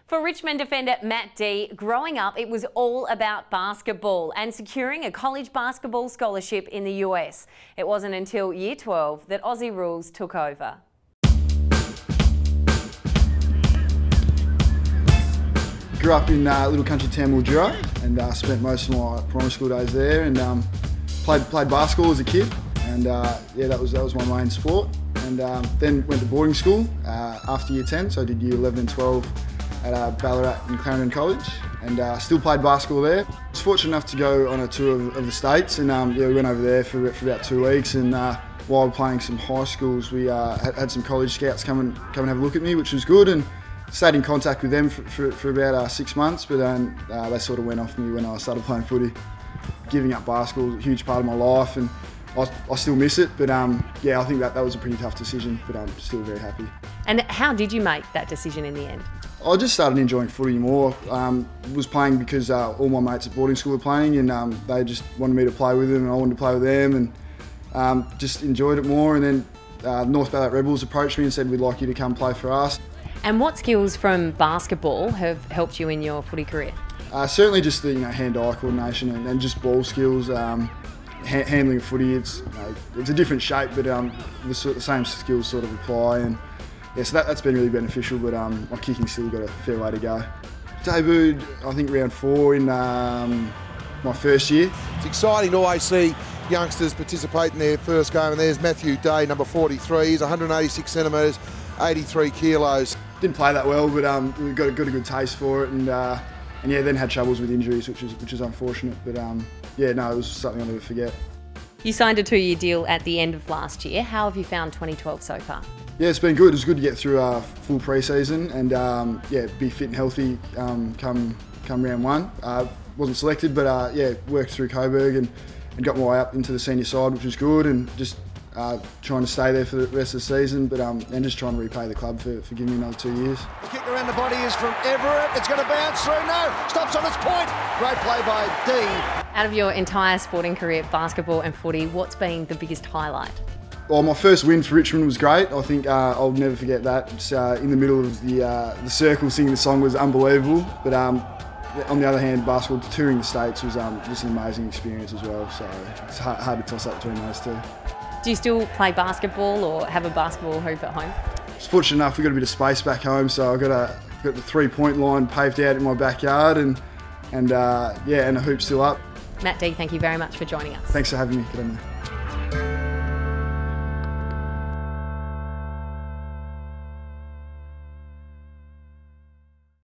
For Richmond defender Matt Dea, growing up it was all about basketball and securing a college basketball scholarship in the US. It wasn't until year 12 that Aussie rules took over. Grew up in little country town Mildura and spent most of my primary school days there, and played basketball as a kid, and yeah, that was my main sport. And then went to boarding school after year 10, so I did year 11 and 12 at Ballarat and Clarendon College, and still played basketball there. I was fortunate enough to go on a tour of the States, and yeah, we went over there for about 2 weeks, and while playing some high schools, we had some college scouts come and have a look at me, which was good, and stayed in contact with them for about 6 months, but then they sort of went off me when I started playing footy. Giving up basketball was a huge part of my life, and I still miss it, but yeah, I think that was a pretty tough decision, but I'm still very happy. And how did you make that decision in the end? I just started enjoying footy more. Was playing because all my mates at boarding school were playing, and they just wanted me to play with them, and I wanted to play with them, and just enjoyed it more. And then North Ballarat Rebels approached me and said, "We'd like you to come play for us." And what skills from basketball have helped you in your footy career? Certainly just the hand-eye coordination and just ball skills. Handling a footy, it's a different shape, but the same skills sort of apply, and yeah, so that's been really beneficial. But my kicking's still got a fair way to go. Debuted, I think, round 4 in my first year. It's exciting to always see youngsters participate in their first game, and there's Matt Dea, number 43. He's 186 centimetres, 83 kilos. Didn't play that well, but we got a good taste for it, and yeah, then had troubles with injuries, which is unfortunate. But yeah, no, it was something I'll never forget. You signed a 2-year deal at the end of last year. How have you found 2012 so far? Yeah, it's been good. It was good to get through a full pre-season and yeah, be fit and healthy come round 1. Wasn't selected, but yeah, worked through Coburg and got my way up into the senior side, which was good, and just trying to stay there for the rest of the season, but and just trying to repay the club for giving me another 2 years. The kick around the body is from Everett. It's going to bounce through. No, stops on its point. Great play by Dea. Out of your entire sporting career, basketball and footy, what's been the biggest highlight? Well, my first win for Richmond was great. I think I'll never forget that. Just, in the middle of the circle singing the song was unbelievable. But on the other hand, basketball touring the States was just an amazing experience as well. So it's hard to toss up between those two. Do you still play basketball or have a basketball hoop at home? I was fortunate enough, we got a bit of space back home, so I got the 3-point line paved out in my backyard, and yeah, and the hoop's still up. Matt Dea, thank you very much for joining us. Thanks for having me. Good on you.